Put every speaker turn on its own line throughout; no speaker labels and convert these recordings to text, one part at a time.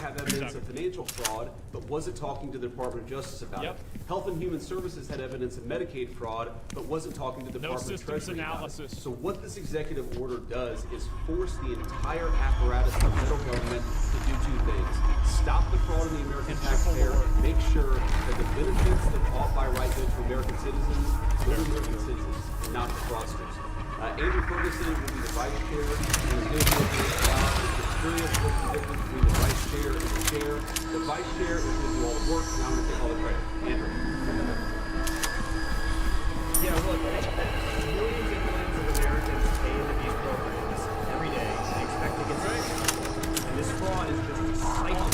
have evidence of financial fraud, but wasn't talking to the Department of Justice about it. Health and Human Services had evidence of Medicaid fraud, but wasn't talking to the Department of Treasury analysis. About it. So what this executive order does is force the entire apparatus of the federal government to do two things. Stop the fraud in the American taxpayer, make sure that the benefits that ought by right go to American citizens, go to American citizens, and not the fraudsters. Andrew Ferguson will be the vice chair, and he's going to do a great job. It's curious what's the difference between the vice chair and the chair. The vice chair is going to do all the work, and I'm going to take all the credit. Andrew.
Yeah, look, millions and millions of Americans pay into these programs every day and expect to get something. And this fraud is just cycling.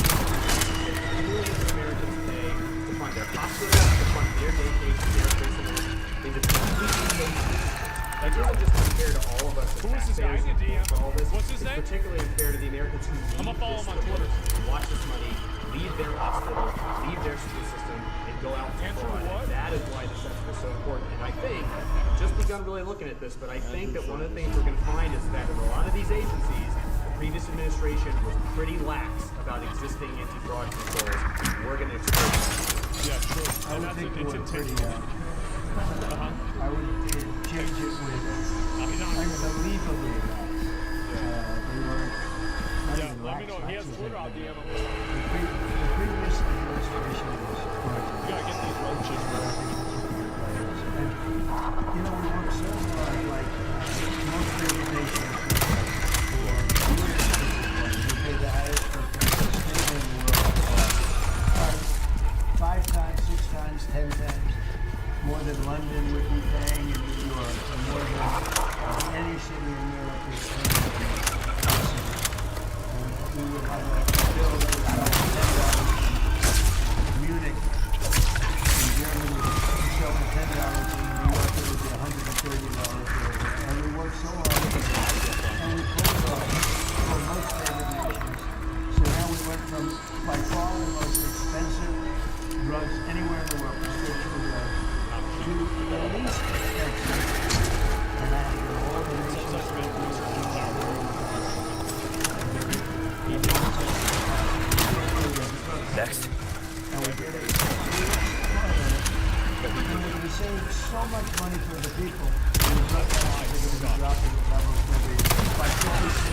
Millions of Americans pay to fund their hospitals, to fund their vacations, their prisoners. They just completely That doesn't just unfair to all of us as taxpayers for all this.
What's his
it's
name?
particularly unfair to the Americans who need this money, watch this money, leave their hospital, leave their school system, and go out to fraud. That is why this session is so important. And I think, I've just begun really looking at this, but I think that one of the things we're going to find is that in a lot of these agencies, the previous administration was pretty lax about existing anti-fraud controls. We're going to expose that.
Yeah, true.
I would think it's intentional. I would change it with unbelievably lax. They were not even lax.
Let me know if he has Twitter, I'll DM him.
The previous administration was fraudulent.
You gotta get these roaches, bro.
You know, we work so hard, like most organizations for years. We pay the highest for in the world. 5 times, 6 times, 10 times. More than London would be paying in New York, and more than any city in Europe is paying. We would have a bill that would cost $10 in Munich, in Germany, to sell for $10 in New York, it would be $130 here. And we work so hard, and we pull off for most favored nations. So now we went from, by far, the most expensive drugs anywhere in the world, prescription drugs, to the least expensive, and I think all the nations
Next.
and we did it. And we saved so much money for the people. We were dropping the levels by 40%.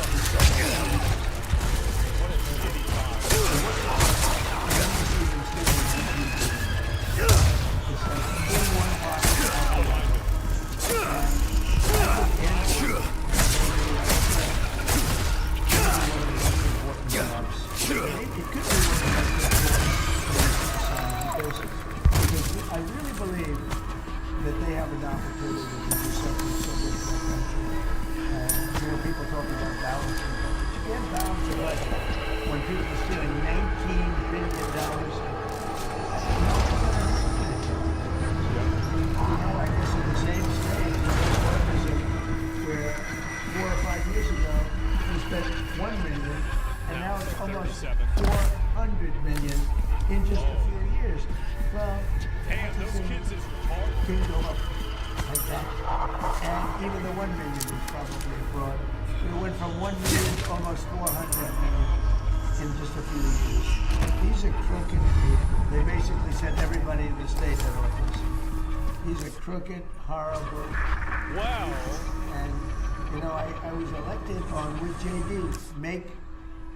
I really believe that they have an opportunity to do something so good for the country. You know, people talk about balancing, but you can't balance a budget when people are stealing $19 billion. I guess in the same stage, where 4 or 5 years ago, we spent $1 million, and now it's almost $400 million in just a few years. Well,
damn, those kids is retarded.
Can go up like that. And even the 1 million is probably abroad. We went from 1 million to almost 400 million in just a few years. These are crooked people. They basically sent everybody to the state head office. These are crooked, horrible.
Wow.
And, you know, I was elected on with JD, Make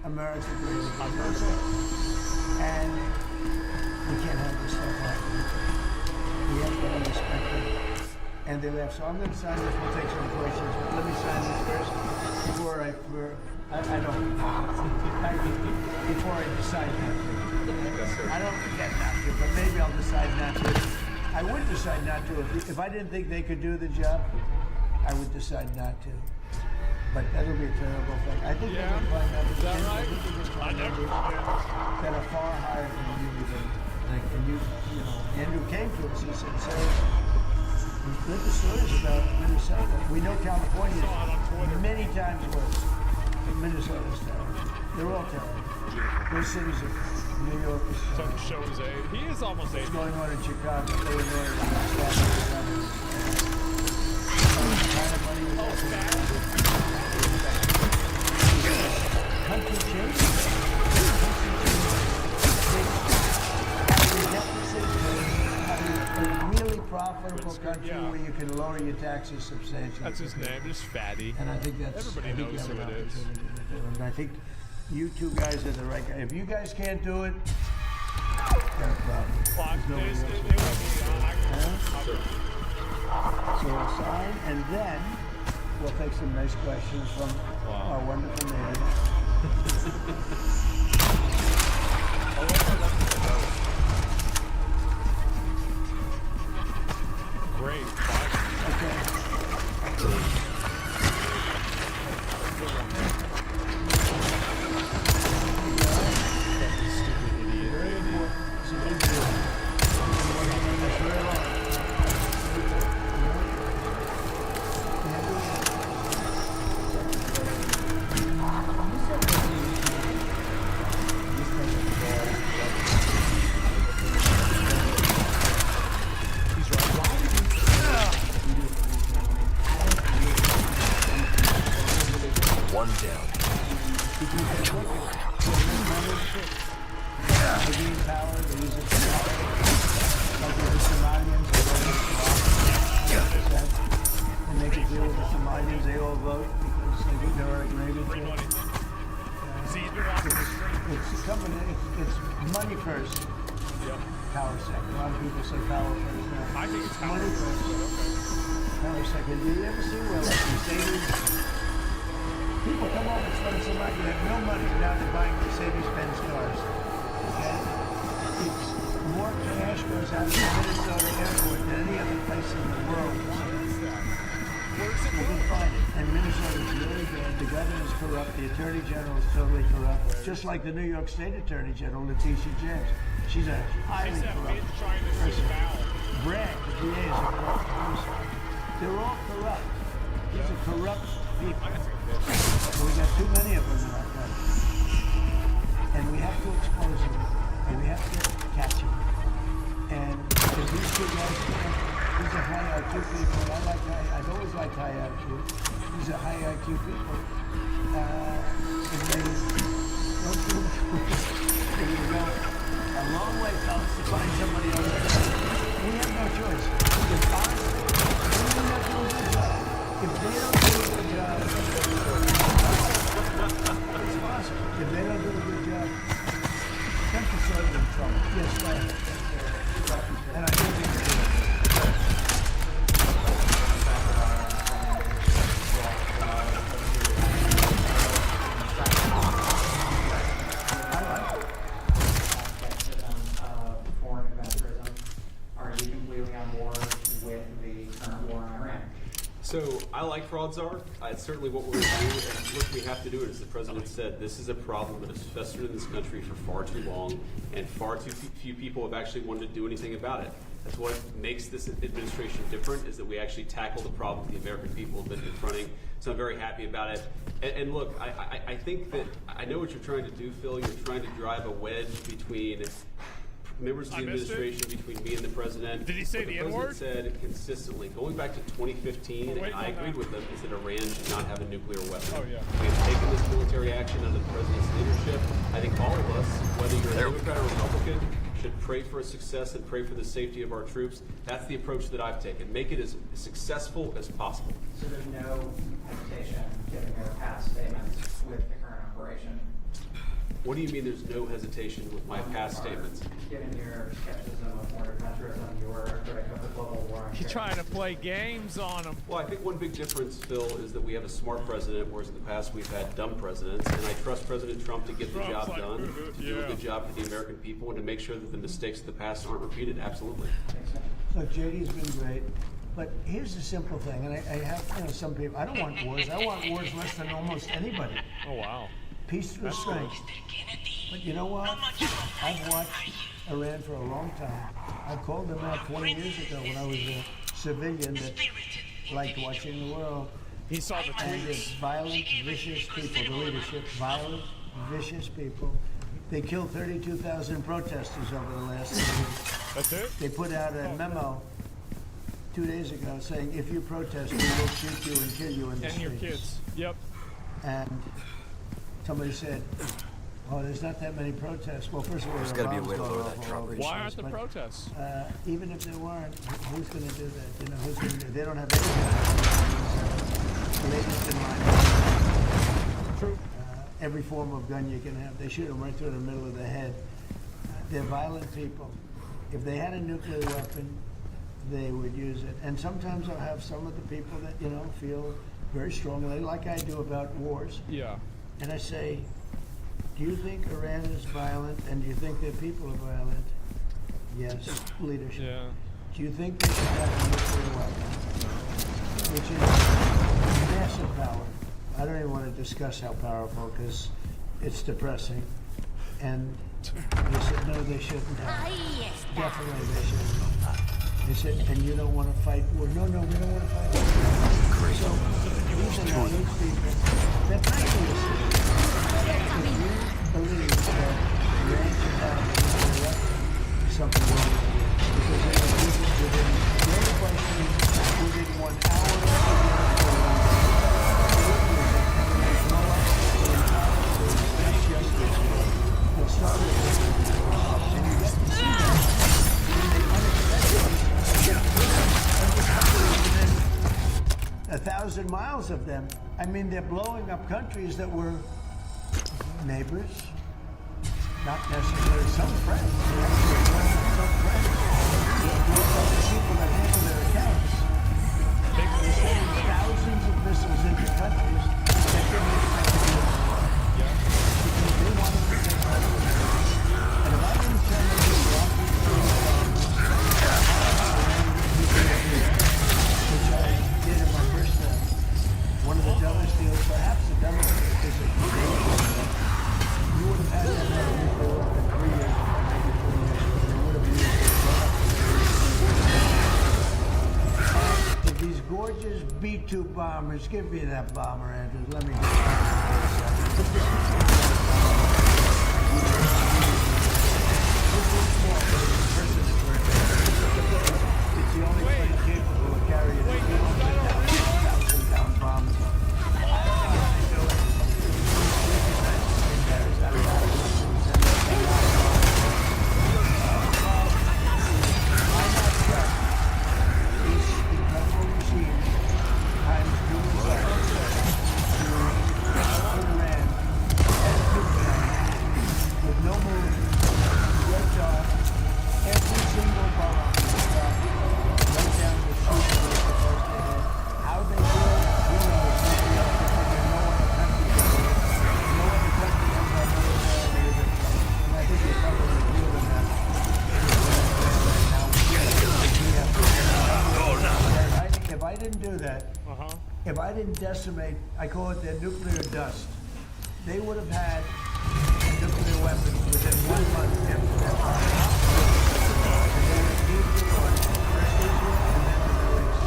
America Great Again. And we can't have this stuff happening. We have to be respected. And they left. So I'm going to sign this. We'll take some questions. But let me sign this first before I don't. Before I decide not to. I don't forget not to, but maybe I'll decide not to. I would decide not to. If I didn't think they could do the job, I would decide not to. But that'll be a terrible thing. I think they're going to find out.
Is that right?
I never that are far higher than you even think. And you know, Andrew came to us. He said, "Say, we've heard the stories about Minnesota. We know California is many times worse than Minnesota's terrible. They're all terrible. Those cities are New York is
So to show his age. He is almost 80.
what's going on in Chicago, Illinois, country changes. country
yeah.
where you can lower your taxes substantially.
That's his name, just Fatty.
And I think that's
Everybody
I think
knows
you have
who
an
it is.
opportunity to do it. And I think you two guys are the right guys. If you guys can't do it, got a problem.
Well,
There's nobody
it
else
will
who
be,
can. So we'll sign, and then we'll take some nice questions from our wonderful neighbors.
Great.
Okay. Very important. It's a big deal. We're working on this very long.
One down.
They gain power, they use it for power. Like with the Somalians, they vote for and make a deal with the Somalians, they all vote because they think they're agreeable to it.
See, he's been watching the stream.
It's a company, it's money first,
Yep.
power second. A lot of people say power first now.
I think it's power
money
first,
first, power second. Did you ever see where Mercedes, people come over and spend some money, they have no money, now they're buying Mercedes-Benz cars. Okay? It's more cash goes out of the Minnesota airport than any other place in the world. You can find it. And Minnesota is really bad. The governor's corrupt. The attorney general is totally corrupt. Just like the New York State Attorney General, Letitia James. She's a highly
Except
corrupt
he's trying to
person.
shoot Val.
Bragg, the DA, is a corrupt person. They're all corrupt. These are corrupt people. We got too many of them in our country. And we have to expose them. And we have to catch them. And if these two guys can, these are high IQ people. I've always liked high IQ. These are high IQ people. If they don't do it, they're going to go a long way, fellas, to find somebody else. We have no choice. If honestly, we're not doing a good job. If they don't do a good job, it's possible. If they don't do a good job, them to serve them trouble. Yes, right. And I think they can do it.
Foreign adventurism. Are you completely on board with the current war in Iran?
So I like fraud czar. It's certainly what we're going to do. And look, we have to do it. As the president said, this is a problem that has festered in this country for far too long, and far too few people have actually wanted to do anything about it. That's what makes this administration different, is that we actually tackle the problem the American people have been confronting. So I'm very happy about it. And look, I think that I know what you're trying to do, Phil. You're trying to drive a wedge between members of the administration, between me and the president.
Did he say
What
the
the
N-word?
president said consistently, going back to 2015,
Wait,
and I
no, no.
agreed with them, is that Iran should not have a nuclear weapon.
Oh, yeah.
We have taken this military action under the president's leadership. I think all of us, whether you're a Democrat or Republican, should pray for its success and pray for the safety of our troops. That's the approach that I've taken. Make it as successful as possible.
So there's no hesitation given your past statements with the current operation?
What do you mean there's no hesitation with my past statements?
Given your skepticism of foreign adventurism, your critic of the global war on
He's
terror.
trying to play games on him.
Well, I think one big difference, Phil, is that we have a smart president, whereas in the past we've had dumb presidents. And I trust President Trump to get the
Trump's
job
like,
done, to do a
yeah.
good job for the American people, and to make sure that the mistakes of the past aren't repeated. Absolutely.
Look, JD's been great. But here's the simple thing, and I have, some people, I don't want wars. I want wars less than almost anybody.
Oh, wow.
Peace through strength. But you know what? I've watched Iran for a long time. I called them out 20 years ago when I was a civilian that liked watching the world.
He saw the
And
tweets.
it's violent, vicious people, the leadership, violent, vicious people. They killed 32,000 protesters over the last 2 years.
That's it?
They put out a memo 2 days ago saying, if you protest, we will shoot you and kill you in the
And
streets.
your kids. Yep.
And somebody said, Oh, there's not that many protests. Well, first of all,
There's got to be a way to lower that Trump ratio.
Why aren't the protests?
Even if there weren't, who's going to do that? You know, who's going to do? They don't have anything. The latest in line.
True.
Every form of gun you can have, they shoot them right through the middle of the head. They're violent people. If they had a nuclear weapon, they would use it. And sometimes I'll have some of the people that, you know, feel very strongly, like I do about wars.
Yeah.
And I say, do you think Iran is violent, and do you think their people are violent? Yes, leadership.
Yeah.
Do you think they should have a nuclear weapon? Which is massive power. I don't even want to discuss how powerful, because it's depressing. And they said, no, they shouldn't have. Definitely they shouldn't. They said, and you don't want to fight war. No, we don't want to fight war. So these are naive people. They're practicing. If you believe that Iran should have a nuclear weapon, there's something wrong with you. Because they will use it within, the only question is within 1 hour of the they'll start with it. And you get to see that when they unexpectedly 1,000 miles of them. I mean, they're blowing up countries that were neighbors, not necessarily some friends. Some friends. Those are the people that handle their accounts. They're sending thousands of missiles into countries that didn't expect to do it. Because they wanted to take over. And if I didn't tell them this, which I did in my first term, one of the dumbest deals, perhaps the dumbest deal, is that you would have had that nuclear weapon 3 years ago, maybe 4 years ago, and they would have used it. If these gorgeous B-2 bombers, give me that bomber, Andrews, let me get it's the only plane capable of carrying 200,000-pound bombs. If I didn't decimate, I call it their nuclear dust, they would have had a nuclear weapon within 1 month after that bomb. And they would use it on first Israel and then the Middle East.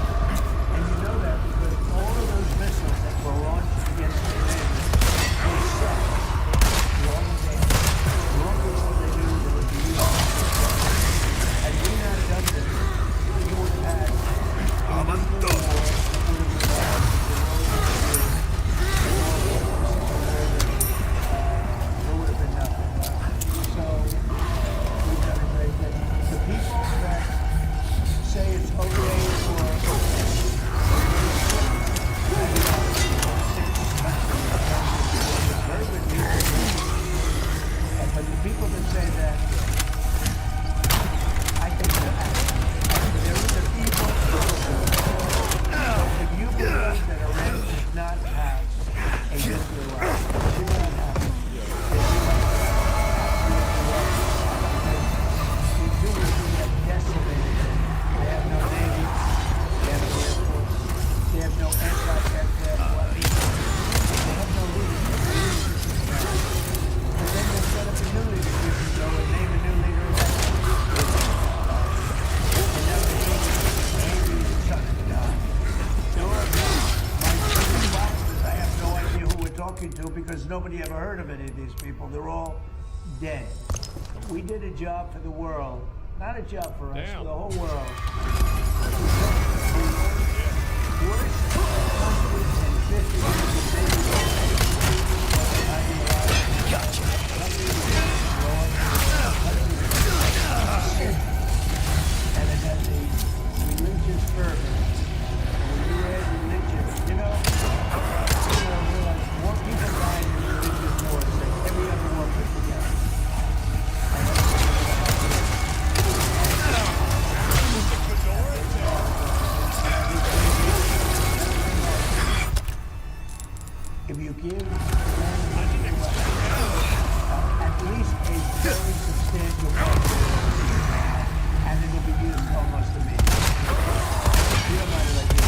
And you know that because all of those missiles that were launched against Iran were set long before they knew they would be used. Had we not done this, you would have had a nuclear war. Because nobody ever heard of any of these people. They're all dead. We did a job for the world, not a job for us, for the whole world. Worst 150 gotcha. And it has a religious fervor. When you add religion, realize more people die in religious wars than every other war put together. If you give at least a very substantial part, and it will be used almost immediately. You don't mind if I do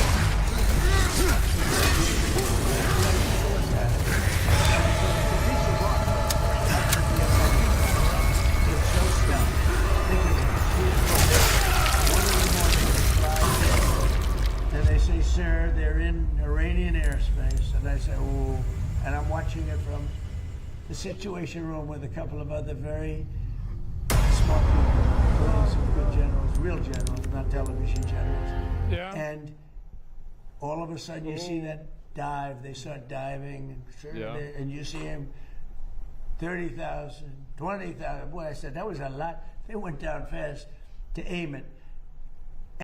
It's so stealth. Think of it. 1 in the morning, and they say, sir, they're in Iranian airspace. And I say, oh, and I'm watching it from the Situation Room with a couple of other very smart people, including some good generals, real generals, not television generals.
Yeah.
And all of a sudden you see that dive, they start diving, and,
Yeah.
and you see him 30,000, 20,000. Boy, I said, that was a lot. They went down fast to aim it.